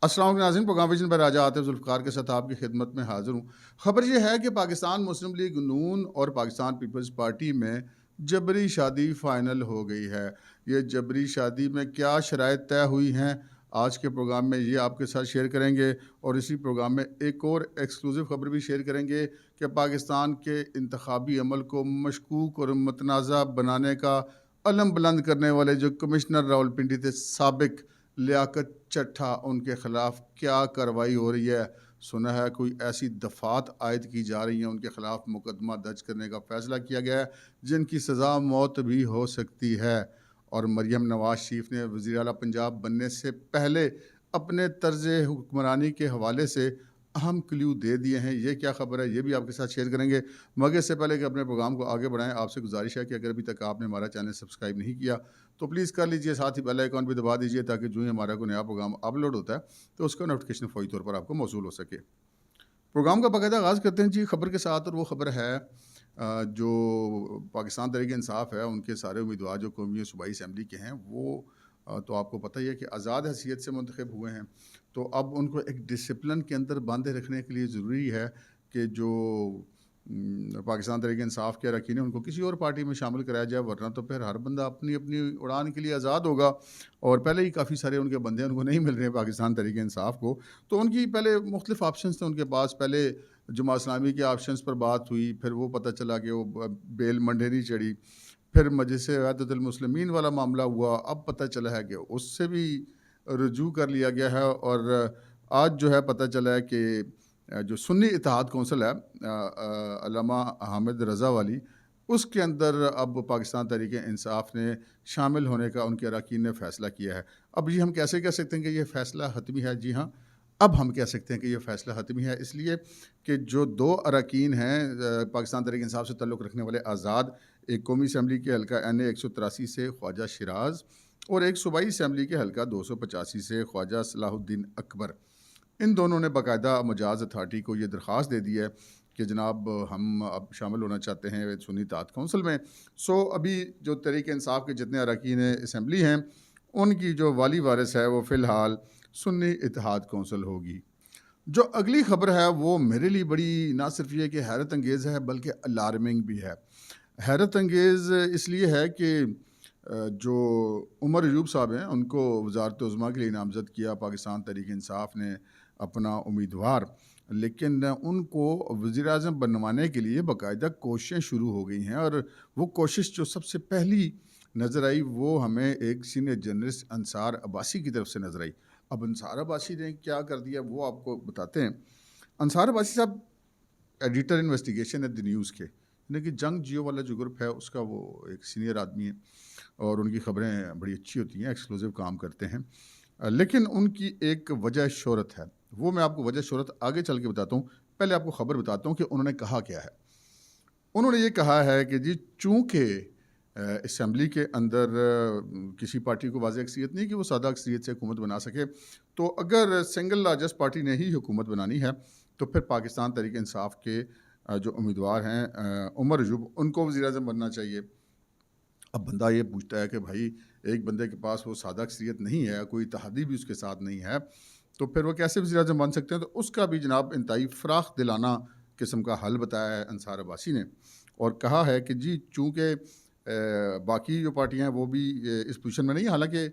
السلام علیکم ناظرین، پروگرام ویژن پر راجہ عاطف ذوالفقار کے ساتھ آپ کی خدمت میں حاضر ہوں۔ خبر یہ ہے کہ پاکستان مسلم لیگ نون اور پاکستان پیپلز پارٹی میں جبری شادی فائنل ہو گئی ہے۔ یہ جبری شادی میں کیا شرائط طے ہوئی ہیں، آج کے پروگرام میں یہ آپ کے ساتھ شیئر کریں گے، اور اسی پروگرام میں ایک اور ایکسکلوزیو خبر بھی شیئر کریں گے کہ پاکستان کے انتخابی عمل کو مشکوک اور متنازع بنانے کا علم بلند کرنے والے جو کمشنر راولپنڈی تھے سابق لیاقت چٹھا، ان کے خلاف کیا کارروائی ہو رہی ہے۔ سنا ہے کوئی ایسی دفعات عائد کی جا رہی ہیں، ان کے خلاف مقدمہ درج کرنے کا فیصلہ کیا گیا ہے جن کی سزا موت بھی ہو سکتی ہے۔ اور مریم نواز شریف نے وزیر اعلیٰ پنجاب بننے سے پہلے اپنے طرز حکمرانی کے حوالے سے اہم کلیو دے دیے ہیں۔ یہ کیا خبر ہے، یہ بھی آپ کے ساتھ شیئر کریں گے، مگر اس سے پہلے کہ اپنے پروگرام کو آگے بڑھائیں، آپ سے گزارش ہے کہ اگر ابھی تک آپ نے ہمارا چینل سبسکرائب نہیں کیا تو پلیز کر لیجئے، ساتھ ہی بیل آئیکن بھی دبا دیجئے تاکہ جو ہی ہمارا کوئی نیا پروگرام اپلوڈ ہوتا ہے تو اس کا نوٹیفیکیشن فوری طور پر آپ کو موصول ہو سکے۔ پروگرام کا باقاعدہ آغاز کرتے ہیں جی خبر کے ساتھ، اور وہ خبر ہے جو پاکستان تحریک انصاف ہے، ان کے سارے امیدوار جو قومی اور صوبائی اسمبلی کے ہیں وہ تو آپ کو پتہ ہی ہے کہ آزاد حیثیت سے منتخب ہوئے ہیں، تو اب ان کو ایک ڈسپلن کے اندر باندھے رکھنے کے لیے ضروری ہے کہ جو پاکستان تحریک انصاف کے اراکین ہیں ان کو کسی اور پارٹی میں شامل کرایا جائے، ورنہ تو پھر ہر بندہ اپنی اپنی اڑان کے لیے آزاد ہوگا، اور پہلے ہی کافی سارے ان کے بندے ان کو نہیں مل رہے ہیں پاکستان تحریک انصاف کو، تو ان کی پہلے مختلف آپشنز تھے ان کے پاس۔ پہلے جماعت اسلامی کے آپشنز پر بات ہوئی، پھر وہ پتہ چلا کہ وہ بیل منڈھیری چڑھی، پھر مجلس وحدت المسلمین والا معاملہ ہوا، اب پتہ چلا ہے کہ اس سے بھی رجوع کر لیا گیا ہے، اور آج جو ہے پتہ چلا ہے کہ جو سنی اتحاد کونسل ہے علامہ حامد رضا والی، اس کے اندر اب پاکستان تحریک انصاف نے شامل ہونے کا ان کے اراکین نے فیصلہ کیا ہے۔ اب یہ ہم کیسے کہہ سکتے ہیں کہ یہ فیصلہ حتمی ہے؟ جی ہاں، اب ہم کہہ سکتے ہیں کہ یہ فیصلہ حتمی ہے، اس لیے کہ جو دو اراکین ہیں پاکستان تحریک انصاف سے تعلق رکھنے والے آزاد، ایک قومی اسمبلی کے حلقہ این اے 183 سے خواجہ شیراز، اور ایک صوبائی اسمبلی کے حلقہ 285 سے خواجہ صلاح الدین اکبر، ان دونوں نے باقاعدہ مجاز اتھارٹی کو یہ درخواست دے دی ہے کہ جناب ہم اب شامل ہونا چاہتے ہیں سنی اتحاد کونسل میں۔ ابھی جو تحریک انصاف کے جتنے اراکین اسمبلی ہیں ان کی جو والی وارث ہے وہ فی الحال سنی اتحاد کونسل ہوگی۔ جو اگلی خبر ہے وہ میرے لیے بڑی نہ صرف یہ کہ حیرت انگیز ہے بلکہ الارمنگ بھی ہے۔ حیرت انگیز اس لیے ہے کہ جو عمر ایوب صاحب ہیں ان کو وزارت عظمیٰ کے لیے نامزد کیا پاکستان تحریک انصاف نے اپنا امیدوار، لیکن ان کو وزیر اعظم بنوانے کے لیے باقاعدہ کوششیں شروع ہو گئی ہیں، اور وہ کوشش جو سب سے پہلی نظر آئی وہ ہمیں ایک سینئر جرنلسٹ انصار عباسی کی طرف سے نظر آئی۔ اب انصار عباسی نے کیا کر دیا وہ آپ کو بتاتے ہیں۔ انصار عباسی صاحب ایڈیٹر انویسٹیگیشن ہے دی نیوز کے، یعنی کہ جنگ جیو والا جو گروپ ہے اس کا وہ ایک سینئر آدمی ہے، اور ان کی خبریں بڑی اچھی ہوتی ہیں، ایکسکلوزیو کام کرتے ہیں، لیکن ان کی ایک وجہ شہرت ہے، وہ میں آپ کو وجہ شہرت آگے چل کے بتاتا ہوں، پہلے آپ کو خبر بتاتا ہوں کہ انہوں نے کہا کیا ہے۔ انہوں نے یہ کہا ہے کہ جی چونکہ اسمبلی کے اندر کسی پارٹی کو واضح اکثریت نہیں کہ وہ سادہ اکثریت سے حکومت بنا سکے، تو اگر سنگل لارجسٹ پارٹی نے ہی حکومت بنانی ہے تو پھر پاکستان تحریک انصاف کے جو امیدوار ہیں عمر ایوب، ان کو وزیر اعظم بننا چاہیے۔ اب بندہ یہ پوچھتا ہے کہ بھائی ایک بندے کے پاس وہ سادہ اکثریت نہیں ہے، کوئی اتحادی بھی اس کے ساتھ نہیں ہے، تو پھر وہ کیسے وزیر اعظم بن سکتے ہیں؟ تو اس کا بھی جناب انتہائی فراخ دلانہ قسم کا حل بتایا ہے انصار عباسی نے، اور کہا ہے کہ جی چونکہ باقی جو پارٹیاں ہیں وہ بھی اس پوزیشن میں نہیں، حالانکہ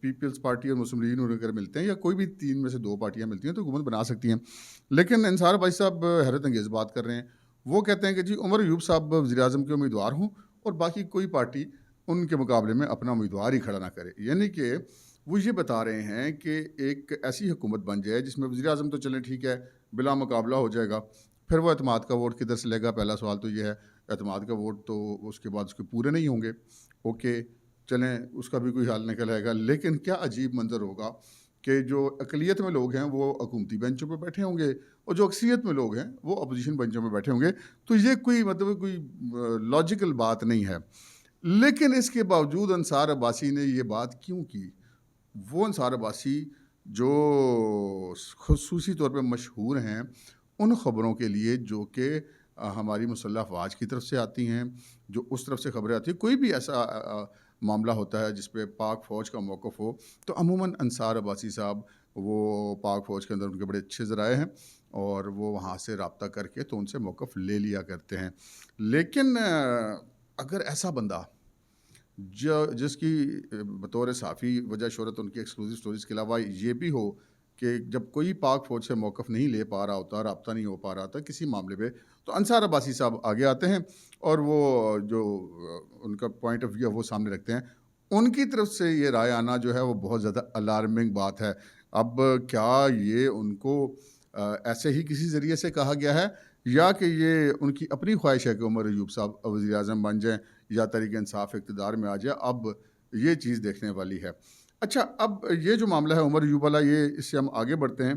پیپلز پارٹی اور مسلم لیگ اگر ملتے ہیں یا کوئی بھی تین میں سے دو پارٹیاں ملتی ہیں تو حکومت بنا سکتی ہیں، لیکن انصار عباسی صاحب حیرت انگیز بات کر رہے ہیں۔ وہ کہتے ہیں کہ جی عمر ایوب صاحب وزیر اعظم کے امیدوار ہوں اور باقی کوئی پارٹی ان کے مقابلے میں اپنا امیدوار ہی کھڑا نہ کرے، یعنی کہ وہ یہ بتا رہے ہیں کہ ایک ایسی حکومت بن جائے جس میں وزیر اعظم تو چلیں ٹھیک ہے بلا مقابلہ ہو جائے گا، پھر وہ اعتماد کا ووٹ کدھر سے لے گا؟ پہلا سوال تو یہ ہے، اعتماد کا ووٹ تو اس کے بعد اس کے پورے نہیں ہوں گے، اوکے چلیں اس کا بھی کوئی حل نکل آئے گا، لیکن کیا عجیب منظر ہوگا کہ جو اقلیت میں لوگ ہیں وہ حکومتی بینچوں پہ بیٹھے ہوں گے اور جو اکثریت میں لوگ ہیں وہ اپوزیشن بینچوں پہ بیٹھے ہوں گے، تو یہ کوئی کوئی لاجیکل بات نہیں ہے۔ لیکن اس کے باوجود انصار عباسی نے یہ بات کیوں کی؟ وہ انصار عباسی جو خصوصی طور پہ مشہور ہیں ان خبروں کے لیے جو کہ ہماری مسلح افواج کی طرف سے آتی ہیں، جو اس طرف سے خبریں آتی ہیں، کوئی بھی ایسا معاملہ ہوتا ہے جس پہ پاک فوج کا موقف ہو تو عموماً انصار عباسی صاحب وہ پاک فوج کے اندر ان کے بڑے اچھے ذرائع ہیں اور وہ وہاں سے رابطہ کر کے تو ان سے موقف لے لیا کرتے ہیں. لیکن اگر ایسا بندہ جس کی بطور صحافی وجہ شہرت ان کی ایکسکلوزیو سٹوریز کے علاوہ یہ بھی ہو کہ جب کوئی پاک فوج سے موقف نہیں لے پا رہا ہوتا، رابطہ نہیں ہو پا رہا تھا کسی معاملے پہ، تو انصار عباسی صاحب آگے آتے ہیں اور وہ جو ان کا پوائنٹ آف ویو ہے وہ سامنے رکھتے ہیں. ان کی طرف سے یہ رائے آنا جو ہے وہ بہت زیادہ الارمنگ بات ہے. اب کیا یہ ان کو ایسے ہی کسی ذریعے سے کہا گیا ہے یا کہ یہ ان کی اپنی خواہش ہے کہ عمر ایوب صاحب وزیر اعظم بن جائیں یا تحریک انصاف اقتدار میں آ جائے؟ اب یہ چیز دیکھنے والی ہے. اچھا، اب یہ جو معاملہ ہے عمر ایوب والا، یہ اس سے ہم آگے بڑھتے ہیں،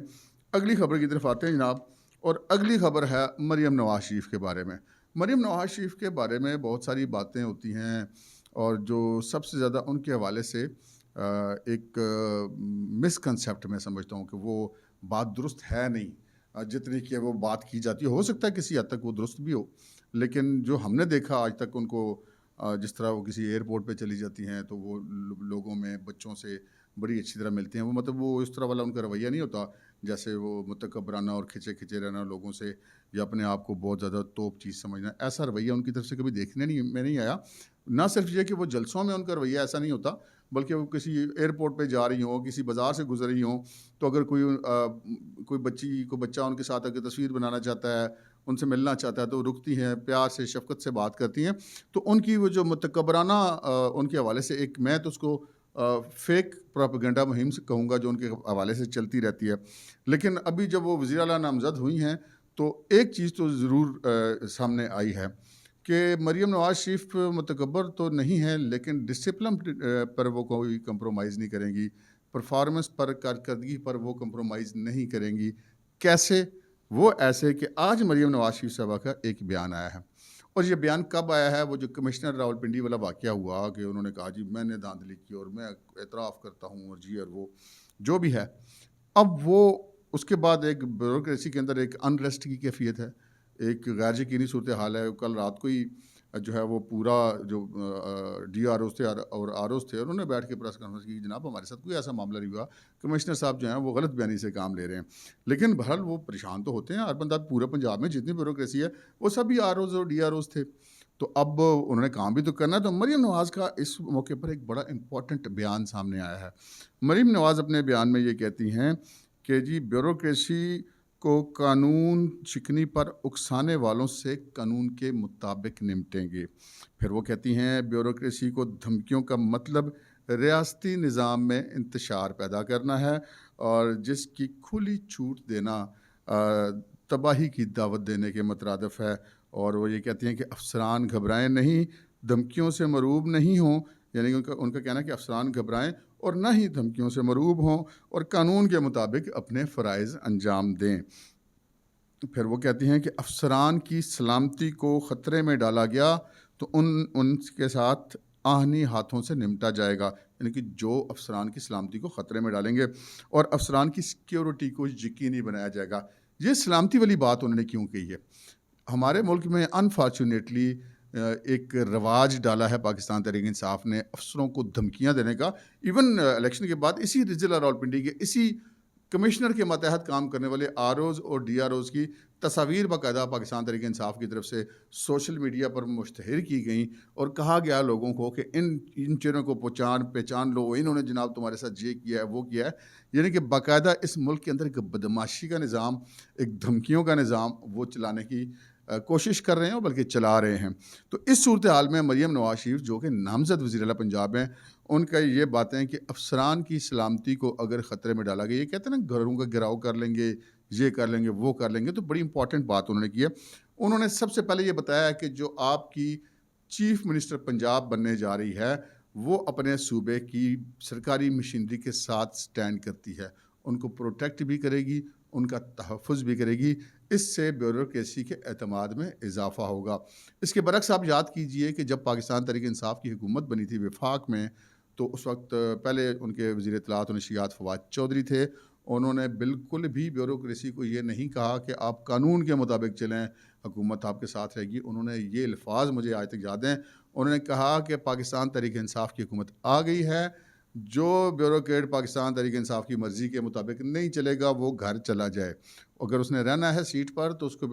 اگلی خبر کی طرف آتے ہیں جناب. اور اگلی خبر ہے مریم نواز شریف کے بارے میں. مریم نواز شریف کے بارے میں بہت ساری باتیں ہوتی ہیں اور جو سب سے زیادہ ان کے حوالے سے ایک مسکنسیپٹ میں سمجھتا ہوں کہ وہ بات درست ہے نہیں. جتنی کہ وہ بات کی جاتی ہے، ہو سکتا ہے کسی حد تک وہ درست بھی ہو، لیکن جو ہم نے دیکھا آج تک ان کو جس طرح وہ کسی ایئرپورٹ پہ چلی جاتی ہیں تو وہ لوگوں میں بچوں سے بڑی اچھی طرح ملتے ہیں. وہ مطلب وہ اس طرح والا ان کا رویہ نہیں ہوتا جیسے وہ متکبرانہ اور کھچے رہنا لوگوں سے یا اپنے آپ کو بہت زیادہ توپ چیز سمجھنا. ایسا رویہ ان کی طرف سے کبھی دیکھنے میں نہیں آیا. نہ صرف یہ کہ وہ جلسوں میں ان کا رویہ ایسا نہیں ہوتا، بلکہ وہ کسی ایئرپورٹ پہ جا رہی ہوں، کسی بازار سے گزر رہی ہوں، تو اگر کوئی بچہ ان کے ساتھ اگر تصویر بنانا چاہتا ہے، ان سے ملنا چاہتا ہے، تو رکتی ہیں، پیار سے شفقت سے بات کرتی ہیں. تو ان کی وہ جو متکبرانہ ان کے حوالے سے ایک، میں تو اس کو فیک پروپیگنڈا مہم سے کہوں گا جو ان کے حوالے سے چلتی رہتی ہے. لیکن ابھی جب وہ وزیر اعلیٰ نامزد ہوئی ہیں تو ایک چیز تو ضرور سامنے آئی ہے کہ مریم نواز شریف متکبر تو نہیں ہے، لیکن ڈسپلن پر وہ کوئی کمپرومائز نہیں کریں گی، پرفارمنس پر، کارکردگی پر وہ کمپرومائز نہیں کریں گی. کیسے؟ وہ ایسے کہ آج مریم نواز شریف صاحبہ کا ایک بیان آیا ہے. اور یہ بیان کب آیا ہے؟ وہ جو کمشنر راولپنڈی والا واقعہ ہوا کہ انہوں نے کہا جی میں نے دھاندلی کی اور میں اعتراف کرتا ہوں اور جی اور وہ جو بھی ہے. اب وہ اس کے بعد ایک بیوروکریسی کے اندر ایک انریسٹ کی کیفیت ہے، ایک غیر یقینی صورتحال ہے. کل رات کو ہی جو ہے وہ پورا جو ڈی آر اوز تھے اور آر اوز تھے، انہوں نے بیٹھ کے پریس کانفرنس کی، جناب ہمارے ساتھ کوئی ایسا معاملہ نہیں ہوا، کمشنر صاحب جو ہیں وہ غلط بیانی سے کام لے رہے ہیں. لیکن بہرحال وہ پریشان تو ہوتے ہیں ہر بندہ. پورے پنجاب میں جتنی بیوروکریسی ہے وہ سبھی آر اوز اور ڈی آر اوز تھے، تو اب انہوں نے کام بھی تو کرنا ہے. تو مریم نواز کا اس موقع پر ایک بڑا امپورٹنٹ بیان سامنے آیا ہے. مریم نواز اپنے بیان میں یہ کہتی ہیں کہ جی بیوروکریسی کو قانون شکنی پر اکسانے والوں سے قانون کے مطابق نمٹیں گے. پھر وہ کہتی ہیں بیوروکریسی کو دھمکیوں کا مطلب ریاستی نظام میں انتشار پیدا کرنا ہے اور جس کی کھلی چھوٹ دینا تباہی کی دعوت دینے کے مترادف ہے. اور وہ یہ کہتی ہیں کہ افسران گھبرائیں نہیں، دھمکیوں سے مرعوب نہیں ہوں، یعنی ان کا کہنا ہے کہ افسران گھبرائیں اور نہ ہی دھمکیوں سے مرعوب ہوں اور قانون کے مطابق اپنے فرائض انجام دیں. پھر وہ کہتی ہیں کہ افسران کی سلامتی کو خطرے میں ڈالا گیا تو ان کے ساتھ آہنی ہاتھوں سے نمٹا جائے گا، یعنی کہ جو افسران کی سلامتی کو خطرے میں ڈالیں گے اور افسران کی سیکیورٹی کو یقینی بنایا جائے گا. یہ سلامتی والی بات انہوں نے کیوں کہی ہے؟ ہمارے ملک میں انفارچونیٹلی ایک رواج ڈالا ہے پاکستان تحریک انصاف نے افسروں کو دھمکیاں دینے کا. ایون الیکشن کے بعد اسی ضلع راولپنڈی کے اسی کمشنر کے ماتحت کام کرنے والے آر اوز اور ڈی آر اوز کی تصاویر باقاعدہ پاکستان تحریک انصاف کی طرف سے سوشل میڈیا پر مشتہر کی گئیں اور کہا گیا لوگوں کو کہ ان چہروں کو پہچان لو، انہوں نے جناب تمہارے ساتھ یہ کیا ہے وہ کیا ہے. یعنی کہ باقاعدہ اس ملک کے اندر ایک بدماشی کا نظام، ایک دھمکیوں کا نظام وہ چلانے کی کوشش کر رہے ہیں اور بلکہ چلا رہے ہیں. تو اس صورتحال میں مریم نواز شریف جو کہ نامزد وزیر اعلیٰ پنجاب ہیں، ان کا یہ باتیں کہ افسران کی سلامتی کو اگر خطرے میں ڈالا گیا، یہ کہتے ہیں نا گھروں کا گھراؤ کر لیں گے، یہ کر لیں گے وہ کر لیں گے، تو بڑی امپورٹنٹ بات انہوں نے کی ہے. انہوں نے سب سے پہلے یہ بتایا کہ جو آپ کی چیف منسٹر پنجاب بننے جا رہی ہے وہ اپنے صوبے کی سرکاری مشینری کے ساتھ سٹینڈ کرتی ہے، ان کو پروٹیکٹ بھی کرے گی، ان کا تحفظ بھی کرے گی. اس سے بیوروکریسی کے اعتماد میں اضافہ ہوگا. اس کے برعکس آپ یاد کیجئے کہ جب پاکستان تحریک انصاف کی حکومت بنی تھی وفاق میں، تو اس وقت پہلے ان کے وزیر اطلاعات و نشریات فواد چودھری تھے. انہوں نے بالکل بھی بیوروکریسی کو یہ نہیں کہا کہ آپ قانون کے مطابق چلیں، حکومت آپ کے ساتھ رہے گی. انہوں نے یہ الفاظ مجھے آج تک یاد ہیں، انہوں نے کہا کہ پاکستان تحریک انصاف کی حکومت آ گئی ہے، جو بیوروکریٹ پاکستان تحریک انصاف کی مرضی کے مطابق نہیں چلے گا وہ گھر چلا جائے. اگر اس نے رہنا ہے سیٹ پر تو اس کو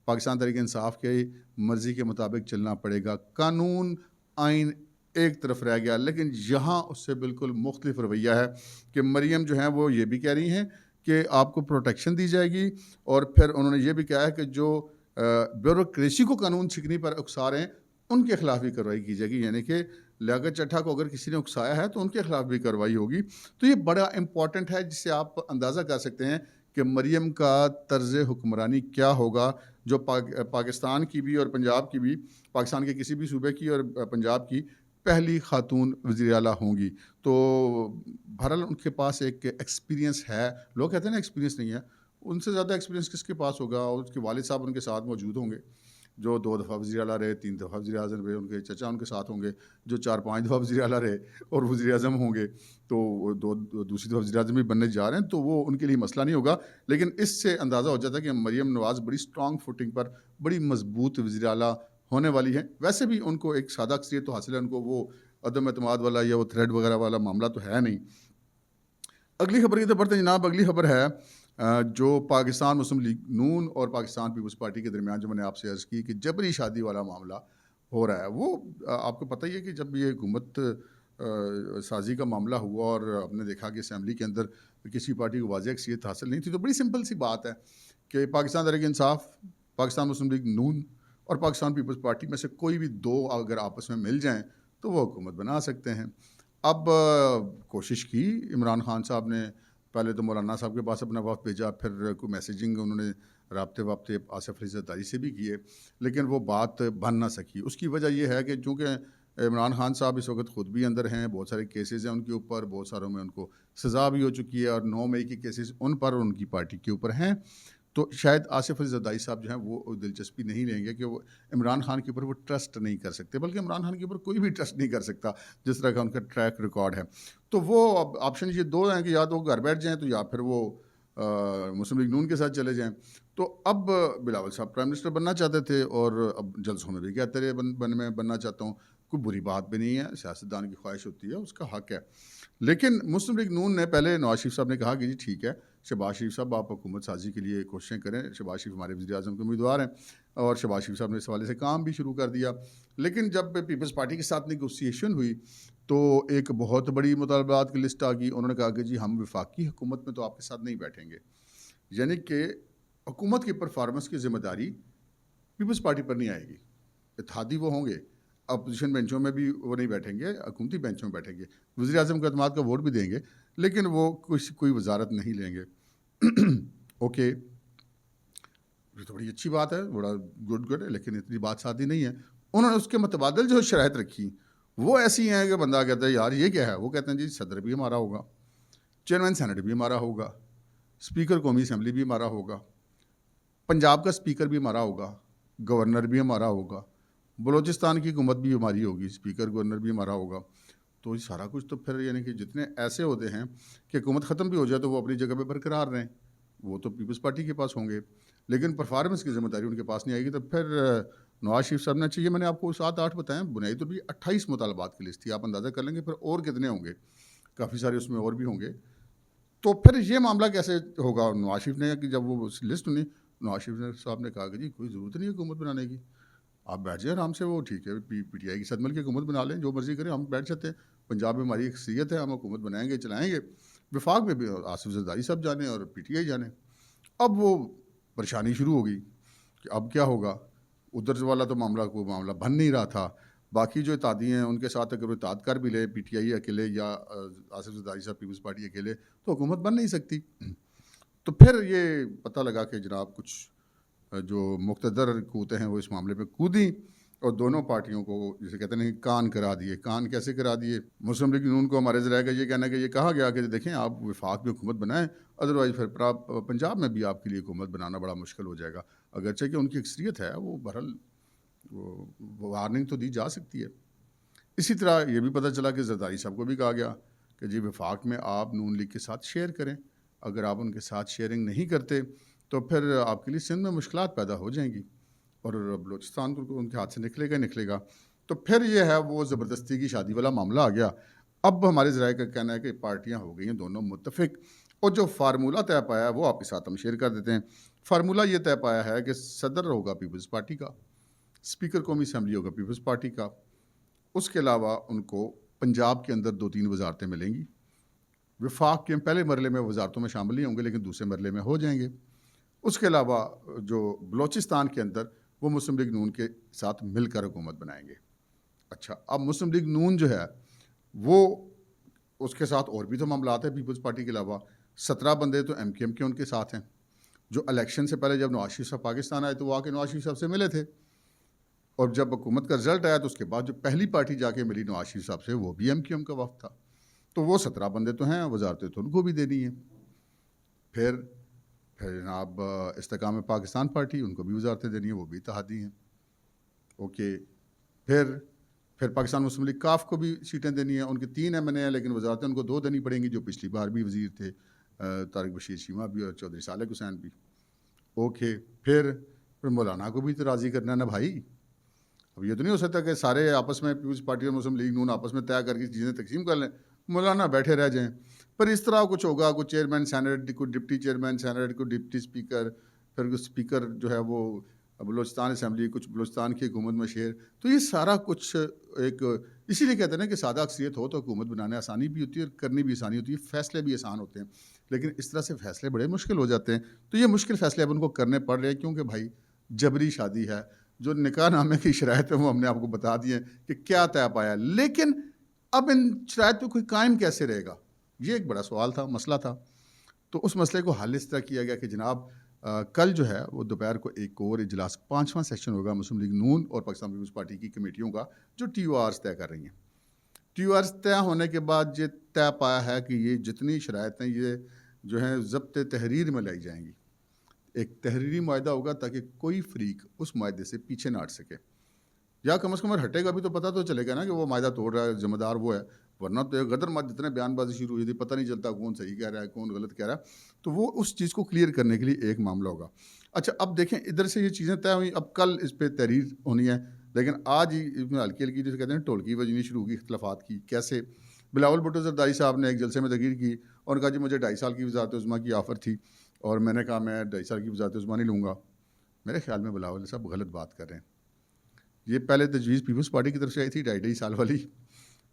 پاکستان تحریک انصاف کی مرضی کے مطابق چلنا پڑے گا. قانون آئین ایک طرف رہ گیا، لیکن یہاں اس سے بالکل مختلف رویہ ہے کہ مریم جو ہیں وہ یہ بھی کہہ رہی ہیں کہ آپ کو پروٹیکشن دی جائے گی، اور پھر انہوں نے یہ بھی کہا ہے کہ جو بیوروکریسی کو قانون چھکنی پر اکسا رہے ہیں ان کے خلاف بھی کارروائی کی جائے گی. یعنی کہ لیاقت چٹھا کو اگر کسی نے اکسایا ہے تو ان کے خلاف بھی کارروائی ہوگی. تو یہ بڑا امپورٹنٹ ہے، جس سے آپ اندازہ کر سکتے ہیں کہ مریم کا طرز حکمرانی کیا ہوگا، جو پاکستان کی بھی اور پنجاب کی بھی، پاکستان کے کسی بھی صوبے کی اور پنجاب کی پہلی خاتون وزیر اعلیٰ ہوں گی. تو بہرحال ان کے پاس ایک ایکسپیرینس ہے. لوگ کہتے ہیں نا ایکسپیرینس نہیں ہے، ان سے زیادہ ایکسپیرینس کس کے پاس ہوگا؟ اور اس کے والد صاحب ان کے ساتھ موجود ہوں گے، جو 2 دفعہ وزیر اعلیٰ رہے، 3 دفعہ وزیر اعظم رہے. ان کے چچا ان کے ساتھ ہوں گے جو 4-5 دفعہ وزیر اعلیٰ رہے اور وزیر اعظم ہوں گے، تو دوسری دفعہ وزیر اعظم بھی بننے جا رہے ہیں، تو وہ ان کے لیے مسئلہ نہیں ہوگا. لیکن اس سے اندازہ ہو جاتا ہے کہ مریم نواز بڑی اسٹرانگ فوٹنگ پر، بڑی مضبوط وزیر اعلیٰ ہونے والی ہیں. ویسے بھی ان کو ایک سادہ اکثریت تو حاصل ہے، ان کو وہ عدم اعتماد والا یا وہ تھریڈ وغیرہ والا معاملہ تو ہے نہیں. اگلی خبر کی طرف بڑھتے ہیں جناب. اگلی خبر ہے جو پاکستان مسلم لیگ نون اور پاکستان پیپلز پارٹی کے درمیان، جو میں نے آپ سے عرض کی کہ جبری شادی والا معاملہ ہو رہا ہے. وہ آپ کو پتہ ہی ہے کہ جب یہ حکومت سازی کا معاملہ ہوا اور ہم نے دیکھا کہ اسمبلی کے اندر کسی پارٹی کو واضح اکثریت حاصل نہیں تھی، تو بڑی سمپل سی بات ہے کہ پاکستان تحریک انصاف، پاکستان مسلم لیگ نون اور پاکستان پیپلز پارٹی میں سے کوئی بھی 2 اگر آپس میں مل جائیں تو وہ حکومت بنا سکتے ہیں. اب کوشش کی عمران خان صاحب نے، پہلے تو مولانا صاحب کے پاس اپنا وفد بھیجا، پھر کوئی میسیجنگ انہوں نے رابطے آصف علی زرداری سے بھی کیے، لیکن وہ بات بن نہ سکی. اس کی وجہ یہ ہے کہ چونکہ عمران خان صاحب اس وقت خود بھی اندر ہیں، بہت سارے کیسز ہیں ان کے اوپر، بہت ساروں میں ان کو سزا بھی ہو چکی ہے، اور 9 مئی کے کیسز ان پر اور ان کی پارٹی کے اوپر ہیں. تو شاید آصف علی زرداری صاحب جو ہیں وہ دلچسپی نہیں لیں گے کہ وہ عمران خان کے اوپر وہ ٹرسٹ نہیں کر سکتے، بلکہ عمران خان کے اوپر کوئی بھی ٹرسٹ نہیں کر سکتا جس طرح کا ان کا ٹریک ریکارڈ ہے. تو وہ اب آپشن یہ 2 ہیں کہ یا تو وہ گھر بیٹھ جائیں، تو یا پھر وہ مسلم لیگ نون کے ساتھ چلے جائیں. تو اب بلاول صاحب پرائم منسٹر بننا چاہتے تھے، اور اب جلسوں میں بھی کہتے رہے میں بننا چاہتا ہوں. کوئی بری بات بھی نہیں ہے، سیاستدان کی خواہش ہوتی ہے، اس کا حق ہے. لیکن مسلم لیگ نون نے پہلے نواز شریف صاحب نے کہا کہ جی ٹھیک ہے شہباز شریف صاحب آپ حکومت سازی کے لیے کوششیں کریں، شہباز شریف ہمارے وزیر اعظم کے امیدوار ہیں، اور شہباز شریف صاحب نے اس حوالے سے کام بھی شروع کر دیا. لیکن جب پیپلز پارٹی کے ساتھ نیگوسیشن ہوئی تو ایک بہت بڑی مطالبات کی لسٹ آ گئی. انہوں نے کہا کہ جی ہم وفاقی حکومت میں تو آپ کے ساتھ نہیں بیٹھیں گے، یعنی کہ حکومت کی پرفارمنس کی ذمہ داری پیپلز پارٹی پر نہیں آئے گی. اتحادی وہ ہوں گے، اپوزیشن بینچوں میں بھی وہ نہیں بیٹھیں گے، حکومتی بینچوں میں بیٹھیں گے، وزیر اعظم کے اعتماد کا ووٹ بھی دیں گے، لیکن وہ کوئی وزارت نہیں لیں گے. اوکے، یہ تو بڑی اچھی بات ہے، بڑا گڈ ہے، لیکن اتنی بات سادی نہیں ہے. انہوں نے اس کے متبادل جو شرائط رکھی وہ ایسی ہیں کہ بندہ کہتا ہے یار یہ کیا ہے. وہ کہتے ہیں جی صدر بھی ہمارا ہوگا، چیئرمین سینٹ بھی ہمارا ہوگا، اسپیکر قومی اسمبلی بھی ہمارا ہوگا، پنجاب کا اسپیکر بھی ہمارا ہوگا، گورنر بھی ہمارا ہوگا، بلوچستان کی حکومت بھی ہماری ہوگی، اسپیکر گورنر بھی ہمارا ہوگا. تو یہ سارا کچھ تو پھر یعنی کہ جتنے ایسے ہوتے ہیں کہ حکومت ختم بھی ہو جائے تو وہ اپنی جگہ پہ برقرار رہیں، وہ تو پیپلز پارٹی کے پاس ہوں گے، لیکن پرفارمنس کی ذمہ داری ان کے پاس نہیں آئے گی. تو پھر نواز شریف صاحب نے چاہیے، میں نے آپ کو 7-8 بتائیں، بنیادی طور پر 28 مطالبات کی لسٹ تھی، آپ اندازہ کر لیں گے پھر اور کتنے ہوں گے، کافی سارے اس میں اور بھی ہوں گے. تو پھر یہ معاملہ کیسے ہوگا؟ نواز شریف نے کہ جب وہ لسٹ سنی، نواز شریف صاحب نے کہا کہ جی کوئی ضرورت نہیں ہے حکومت بنانے کی، آپ بیٹھ جائیں آرام سے. وہ ٹھیک ہے پی ٹی آئی کی ساتھ مل کے حکومت بنا لیں، جو مرضی کریں، ہم بیٹھ جاتے ہیں، پنجاب میں ہماری اکثریت ہے، ہم حکومت بنائیں گے، چلائیں گے. وفاق میں بھی آصف زرداری صاحب جانے اور پی ٹی آئی جانے. اب وہ پریشانی شروع ہو گئی کہ اب کیا ہوگا. ادھر والا تو کوئی معاملہ بن نہیں رہا تھا، باقی جو اتحادی ہیں ان کے ساتھ اگر وہ اتحاد کر بھی لے، پی ٹی آئی اکیلے یا آصف زرداری صاحب پیپلز پارٹی اکیلے، تو حکومت بن نہیں سکتی. تو پھر یہ پتہ لگا کہ جناب کچھ جو مقتدر قوتیں ہیں وہ اس معاملے پہ کودیں اور دونوں پارٹیوں کو جسے کہتے ہیں کان کرا دیے. کان کیسے کرا دیے؟ مسلم لیگ نون کو ہمارے ذرائع کا یہ کہنا ہے کہ یہ کہا گیا کہ دیکھیں آپ وفاق میں حکومت بنائیں، ادروائز پھر پنجاب میں بھی آپ کے لیے حکومت بنانا بڑا مشکل ہو جائے گا. اگرچہ کہ ان کی اکثریت ہے، وہ بہرحال وارننگ تو دی جا سکتی ہے. اسی طرح یہ بھی پتہ چلا کہ زرداری صاحب کو بھی کہا گیا کہ جی وفاق میں آپ نون لیگ کے ساتھ شیئر کریں، اگر آپ ان کے ساتھ شیئرنگ نہیں کرتے تو پھر آپ کے لیے سندھ میں مشکلات پیدا ہو جائیں گی، اور بلوچستان کو ان کے ہاتھ سے نکلے گا. تو پھر یہ ہے وہ زبردستی کی شادی والا معاملہ آ گیا. اب ہمارے ذرائع کا کہنا ہے کہ پارٹیاں ہو گئی ہیں دونوں متفق، اور جو فارمولہ طے پایا ہے وہ آپ کے ساتھ ہم شیئر کر دیتے ہیں۔ فارمولہ یہ طے پایا ہے کہ صدر ہوگا پیپلز پارٹی کا، اسپیکر قومی اسمبلی ہوگا پیپلز پارٹی کا، اس کے علاوہ ان کو پنجاب کے اندر 2-3 وزارتیں ملیں گی۔ وفاق کے پہلے مرحلے میں وزارتوں میں شامل نہیں ہوں گے لیکن دوسرے مرحلے میں ہو جائیں گے۔ اس کے علاوہ جو بلوچستان کے اندر وہ مسلم لیگ نون کے ساتھ مل کر حکومت بنائیں گے۔ اچھا، اب مسلم لیگ نون جو ہے وہ اس کے ساتھ اور بھی تو معاملات ہیں پیپلز پارٹی کے علاوہ۔ 17 بندے تو ایم کے ان کے ساتھ ہیں، جو الیکشن سے پہلے جب نواز شریف صاحب پاکستان آئے تو وہ آ کے نواز شریف صاحب سے ملے تھے، اور جب حکومت کا رزلٹ آیا تو اس کے بعد جو پہلی پارٹی جا کے ملی نواز شریف صاحب سے وہ بھی ایم کا وفد تھا۔ تو وہ 17 بندے تو ہیں، وزارتیں تو ان کو بھی دینی ہیں۔ پھر جناب استحکام پاکستان پارٹی، ان کو بھی وزارتیں دینی ہیں، وہ بھی اتحادی ہیں۔ اوکے، پھر پاکستان مسلم لیگ کاف کو بھی سیٹیں دینی ہیں، ان کے 3 ایم این اے ہیں لیکن وزارتیں ان کو 2 دینی پڑیں گی، جو پچھلی بار بھی وزیر تھے، طارق بشیر شیما بھی اور چودھری صالح حسین بھی۔ اوکے، پھر مولانا کو بھی تو راضی کرنا ہے نا بھائی۔ اب یہ تو نہیں ہو سکتا کہ سارے آپس میں پیپلز پارٹی اور مسلم لیگ نون آپس میں طے کر کے چیزیں تقسیم کر لیں، مولانا بیٹھے رہ جائیں۔ پر اس طرح کچھ ہوگا، کوئی چیئرمین سینیٹ، کوئی ڈپٹی چیئرمین سینیٹ، کوئی ڈپٹی اسپیکر، پھر کوئی اسپیکر جو ہے وہ بلوچستان اسمبلی، کچھ بلوچستان کی حکومت میں شیئر۔ تو یہ سارا کچھ ایک، اسی لیے کہتے ہیں نا کہ سادہ اکثریت ہو تو حکومت بنانے آسانی بھی ہوتی ہے اور کرنی بھی آسانی ہوتی ہے، فیصلے بھی آسان ہوتے ہیں، لیکن اس طرح سے فیصلے بڑے مشکل ہو جاتے ہیں۔ تو یہ مشکل فیصلے اب ان کو کرنے پڑ رہے ہیں کیونکہ بھائی جبری شادی ہے۔ جو نکاح نامے کی شرائط ہیں وہ ہم نے آپ کو بتا دی ہیں کہ کیا طے پایا، لیکن اب ان شرائط پہ کوئی قائم کیسے رہے گا، یہ ایک بڑا سوال تھا، مسئلہ تھا۔ تو اس مسئلے کو حل اس طرح کیا گیا کہ جناب کل جو ہے وہ دوپہر کو ایک اور اجلاس، 5واں سیشن ہوگا مسلم لیگ نون اور پاکستان پیپلز پارٹی کی کمیٹیوں کا، جو ٹی او آرز طے کر رہی ہیں۔ ٹی او آرز طے ہونے کے بعد یہ طے پایا ہے کہ یہ جتنی شرائط ہیں یہ جو ہیں ضبط تحریر میں لائی جائیں گی۔ ایک تحریری معاہدہ ہوگا تاکہ کوئی فریق اس معاہدے سے پیچھے نہ ہٹ سکے، یا کم از کم ہٹے گا بھی تو پتہ تو چلے گا نا کہ وہ معاہدہ توڑ رہا ہے، ذمہ دار وہ ہے، ورنہ تو غدر مت جتنے بیان بازی شروع ہوئی تھی پتہ نہیں چلتا کون صحیح کہہ رہا ہے کون غلط کہہ رہا ہے۔ تو وہ اس چیز کو کلیئر کرنے کے لیے ایک معاملہ ہوگا۔ اچھا، اب دیکھیں ادھر سے یہ چیزیں طے ہوئیں، اب کل اس پہ تحریر ہونی ہے، لیکن آج ہی اس میں ہلکی ہلکی جسے کہتے ہیں ٹولکی بجنی شروع ہوگی اختلافات کی۔ کیسے؟ بلاول بھٹو زرداری صاحب نے ایک جلسے میں تقریر کی اور کہا جی مجھے 2.5 سال کی وزارت عظمیٰ کی آفر تھی، اور میں نے کہا میں 2.5 سال کی وزارت عظمیٰ نہیں لوں گا۔ میرے خیال میں بلاول صاحب غلط بات کر رہے ہیں۔ یہ پہلے تجویز پیپلز پارٹی کی طرف سے آئی تھی 2.5 سال والی،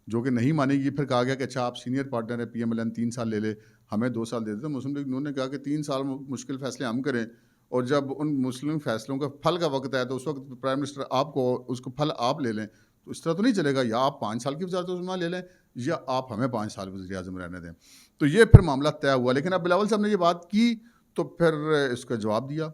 جو کہ نہیں مانے گی۔ پھر کہا گیا کہ اچھا آپ سینئر پارٹنر ہیں، پی ایم ایل این 3 سال لے لے، ہمیں 2 سال دے دے۔ تو مسلم لیگ نون نے کہا کہ 3 سال مشکل فیصلے ہم کریں، اور جب ان مسلم فیصلوں کا پھل کا وقت ہے تو اس وقت پرائم منسٹر آپ کو اس کو پھل آپ لے لیں، تو اس طرح تو نہیں چلے گا۔ یا آپ 5 سال کی وزارت عظمیٰ لے لیں یا آپ ہمیں 5 سال وزیر اعظم رہنے دیں۔ تو یہ پھر معاملہ طے ہوا، لیکن اب بلاول صاحب نے یہ بات کی تو پھر اس کا جواب دیا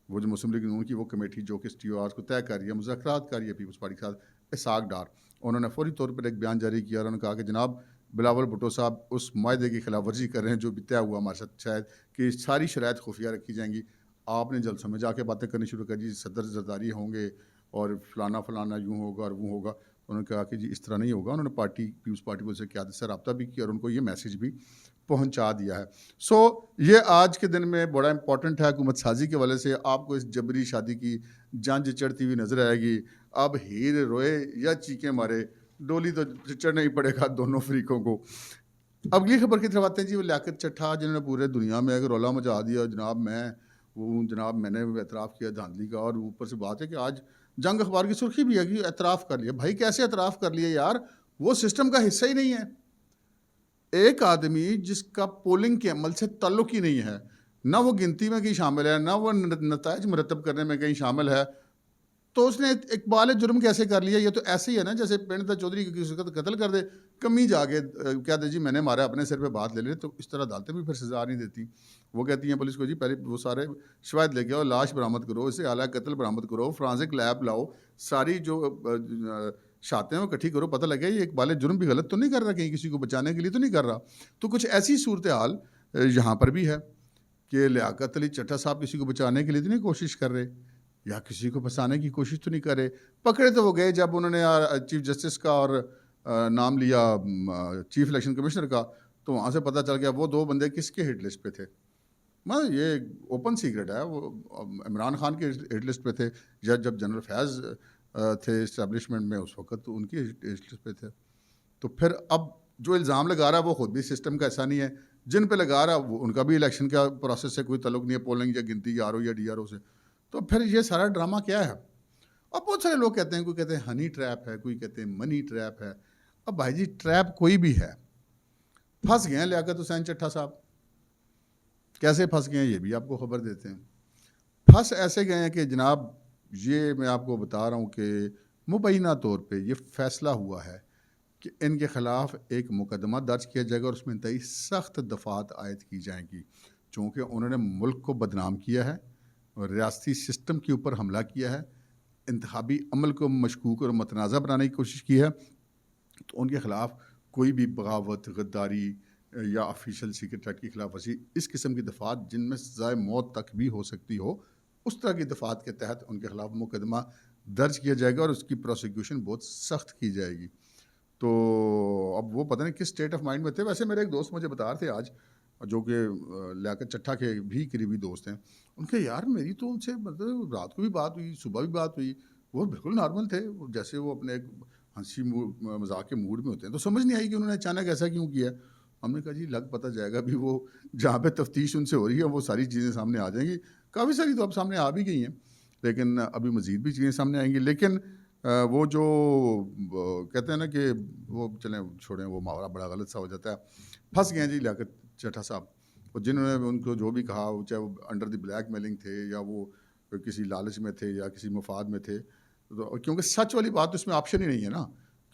وہ جو مسلم لیگ نون کی وہ کمیٹی جو کہ ٹی او آرز کو طے کر رہی ہے، مذاکرات کر رہی ہے پیپلز پارٹی کے ساتھ، اسحاق ڈار، انہوں نے فوری طور پر ایک بیان جاری کیا اور انہوں نے کہا کہ جناب بلاول بھٹو صاحب اس معاہدے کی خلاف ورزی کر رہے ہیں جو بھی طے ہوا ہمارے ساتھ، شاید کہ ساری شرائط خفیہ رکھی جائیں گی۔ آپ نے جلسوں میں جا کے باتیں کرنی شروع کر دی، صدر زرداری ہوں گے اور فلانا فلانا یوں ہوگا اور وہ ہوگا۔ انہوں نے کہا کہ جی اس طرح نہیں ہوگا۔ انہوں نے پیپلز پارٹی سے قیادت سے رابطہ بھی کیا اور ان کو یہ میسیج بھی پہنچا دیا ہے۔ سو یہ آج کے دن میں بڑا امپورٹنٹ ہے حکومت سازی کے حوالے سے۔ آپ کو اس جبری شادی کی جانج چڑھتی ہوئی نظر آئے گی۔ اب ہیر روئے یا چیخیں مارے، ڈولی تو چڑھنا ہی پڑے گا دونوں فریقوں کو۔ اگلی خبر کی طرف آتے ہیں جی، وہ لیاقت چٹھا جنہوں نے پورے دنیا میں ایک رولا مچا دیا، جناب میں نے اعتراف کیا دھاندلی کا، اور اوپر سے بات ہے کہ آج جنگ اخبار کی سرخی بھی ہے کہ اعتراف کر لیا۔ بھائی کیسے اعتراف کر لیا یار، وہ سسٹم کا حصہ ہی نہیں ہے۔ ایک آدمی جس کا پولنگ کے عمل سے تعلق ہی نہیں ہے، نہ وہ گنتی میں کہیں شامل ہے، نہ وہ نتائج مرتب کرنے میں کہیں شامل ہے، تو اس نے اقبال جرم کیسے کر لیا؟ یہ تو ایسے ہی ہے نا جیسے پنڈتا چودھری کی کسی کا قتل کر دے، کمی جا کے کہہ دے جی میں نے مارا، اپنے سر پہ بات لے لے۔ تو اس طرح عدالتیں بھی پھر سزا نہیں دیتی۔ وہ کہتی ہیں پولیس کو جی پہلے وہ سارے شواہد لے کے آؤ، لاش برآمد کرو، اسے اعلیٰ قتل برآمد کرو، فرانسک لیب لاؤ، ساری جو شاتیں وہ اکٹھی کرو، پتہ لگے یہ اقبال جرم بھی غلط تو نہیں کر رہا، کہیں کسی کو بچانے کے لیے تو نہیں کر رہا۔ تو کچھ ایسی صورتحال یہاں پر بھی ہے کہ لیاقت علی چٹھا صاحب کسی کو بچانے کے لیے تو نہیں کوشش کر رہے، یا کسی کو پھنسانے کی کوشش تو نہیں کر رہے۔ پکڑے تو وہ گئے جب انہوں نے چیف جسٹس کا اور نام لیا چیف الیکشن کمشنر کا، تو وہاں سے پتہ چل گیا وہ 2 بندے کس کے ہٹ لسٹ پہ تھے۔ یہ اوپن سیکرٹ ہے، وہ عمران خان کے ہٹ لسٹ پہ تھے، یا جب جنرل فیض تھے اسٹیبلشمنٹ میں اس وقت تو ان کی ہٹ لسٹ پہ تھے۔ تو پھر اب جو الزام لگا رہا ہے وہ خود بھی سسٹم کا ایسا نہیں ہے، جن پہ لگا رہا ہے وہ ان کا بھی الیکشن کا پروسیس سے کوئی تعلق نہیں ہے، پولنگ یا گنتی یا آر او یا ڈی آر او سے. تو پھر یہ سارا ڈرامہ کیا ہے؟ اب بہت سارے لوگ کہتے ہیں، کوئی کہتے ہیں ہنی ٹریپ ہے، کوئی کہتے ہیں منی ٹریپ ہے. اب بھائی جی ٹریپ کوئی بھی ہے، پھنس گئے ہیں لیاقت حسین چٹھا صاحب. کیسے پھنس گئے ہیں یہ بھی آپ کو خبر دیتے ہیں. پھنس ایسے گئے ہیں کہ جناب یہ میں آپ کو بتا رہا ہوں کہ مبینہ طور پہ یہ فیصلہ ہوا ہے کہ ان کے خلاف ایک مقدمہ درج کیا جائے گا اور اس میں انتہائی سخت دفعات عائد کی جائیں گی، چونکہ انہوں نے ملک کو بدنام کیا ہے اور ریاستی سسٹم کے اوپر حملہ کیا ہے، انتخابی عمل کو مشکوک اور متنازع بنانے کی کوشش کی ہے. تو ان کے خلاف کوئی بھی بغاوت، غداری یا آفیشیل سیکرٹ ایکٹ کی خلاف ورزی، اس قسم کی دفعات جن میں سزائے موت تک بھی ہو سکتی ہو، اس طرح کی دفعات کے تحت ان کے خلاف مقدمہ درج کیا جائے گا اور اس کی پروسیکیوشن بہت سخت کی جائے گی. تو اب وہ پتہ نہیں کس اسٹیٹ آف مائنڈ میں تھے. ویسے میرے ایک دوست مجھے بتا رہے تھے آج، جو کہ لیاقت چٹھا کے بھی قریبی دوست ہیں، ان کے یار میری تو ان سے مطلب رات کو بھی بات ہوئی، صبح بھی بات ہوئی، وہ بالکل نارمل تھے، جیسے وہ اپنے ایک ہنسی مذاق کے موڈ میں ہوتے ہیں. تو سمجھ نہیں آئی کہ انہوں نے اچانک ایسا کیوں کیا. ہم نے کہا جی لگ پتہ جائے گا بھی، وہ جہاں پہ تفتیش ان سے ہو رہی ہے وہ ساری چیزیں سامنے آ جائیں گی. کافی ساری تو اب سامنے آ بھی گئی ہیں، لیکن ابھی مزید بھی چیزیں سامنے آئیں گی. لیکن وہ جو کہتے ہیں نا کہ وہ چلیں چھوڑیں، وہ محاورہ بڑا غلط سا ہو جاتا ہے. پھنس گئے ہیں جی لیاقت چٹھا صاحب، اور جنہوں نے ان کو جو بھی کہا، چاہے وہ انڈر دی بلیک میلنگ تھے یا وہ کسی لالچ میں تھے یا کسی مفاد میں تھے. کیونکہ سچ والی بات اس میں آپشن ہی نہیں ہے نا،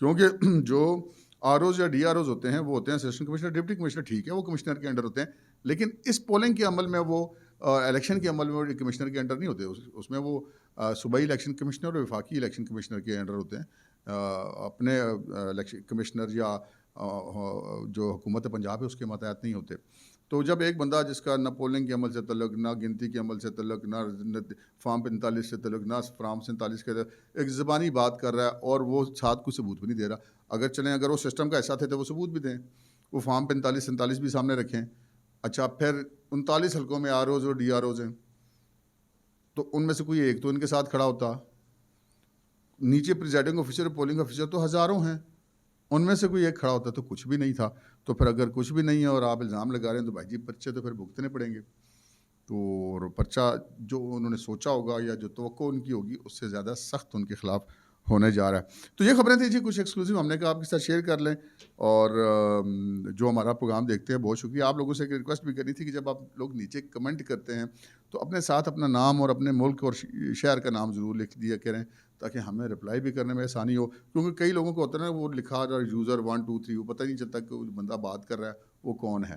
کیونکہ جو آر اوز یا ڈی آر اوز ہوتے ہیں وہ ہوتے ہیں اسسٹنٹ کمشنر، ڈپٹی کمشنر، ٹھیک ہے وہ کمشنر کے انڈر ہوتے ہیں، لیکن اس پولنگ کے عمل میں وہ الیکشن کے عمل میں کمشنر کے انڈر نہیں ہوتے. اس میں وہ صوبائی الیکشن کمشنر اور وفاقی الیکشن کمشنر کے انڈر ہوتے ہیں. اپنے الیکشن کمشنر یا جو حکومت پنجاب ہے اس کے ماتحت نہیں ہوتے. تو جب ایک بندہ جس کا نہ پولنگ کے عمل سے تعلق، نہ گنتی کے عمل سے تعلق، نہ فارم 45 سے تعلق، نہ فارم 47 کے تعلق، ایک زبانی بات کر رہا ہے اور وہ ساتھ کوئی ثبوت بھی نہیں دے رہا. اگر وہ سسٹم کا ایسا تھے تو وہ ثبوت بھی دیں، وہ فارم 45 47 بھی سامنے رکھیں. اچھا پھر 39 حلقوں میں آر اوز اور ڈی آر اوز ہیں، تو ان میں سے کوئی ایک تو ان کے ساتھ کھڑا ہوتا. نیچے پریزائڈنگ آفیسر اور پولنگ آفیسر تو ہزاروں ہیں، ان میں سے کوئی ایک کھڑا ہوتا تو کچھ بھی نہیں تھا. تو پھر اگر کچھ بھی نہیں ہے اور آپ الزام لگا رہے ہیں تو بھائی جی پرچے تو پھر بھگتنے پڑیں گے. تو پرچہ جو انہوں نے سوچا ہوگا یا جو توقع ان کی ہوگی اس سے زیادہ سخت ان کے خلاف ہونے جا رہا ہے. تو یہ خبریں تھیں جی کچھ ایکسکلوسیو ہم نے کہا آپ کے ساتھ شیئر کر لیں. اور جو ہمارا پروگرام دیکھتے ہیں بہت شکریہ. آپ لوگوں سے ایک ریکویسٹ بھی کرنی تھی کہ جب آپ لوگ نیچے کمنٹ کرتے ہیں تو اپنے ساتھ اپنا نام اور اپنے ملک اور شہر کا نام ضرور لکھ دیا کریں تاکہ ہمیں رپلائی بھی کرنے میں آسانی ہو. کیونکہ کئی لوگوں کو ہوتا ہے نا وہ لکھا جا یوزر 1 2 3 وہ پتہ نہیں چلتا کہ بندہ بات کر رہا ہے وہ کون ہے.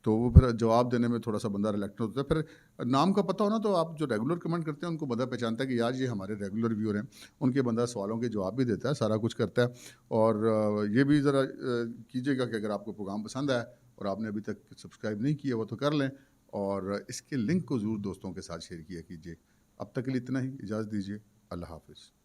تو وہ پھر جواب دینے میں تھوڑا سا بندہ ریلیکٹ ہوتا ہے. پھر نام کا پتہ ہونا تو آپ جو ریگولر کمنٹ کرتے ہیں ان کو بندہ پہچانتا ہے کہ یار یہ ہمارے ریگولر ویور ہیں. ان کے بندہ سوالوں کے جواب بھی دیتا ہے، سارا کچھ کرتا ہے. اور یہ بھی ذرا کیجیے گا کہ اگر آپ کو پروگرام پسند آیا اور آپ نے ابھی تک سبسکرائب نہیں کیا وہ تو کر لیں، اور اس کے لنک کو ضرور دوستوں کے ساتھ شیئر کیا کیجیے. اب تک کے لیے اتنا ہی، اجازت دیجیے. اللہ حافظ.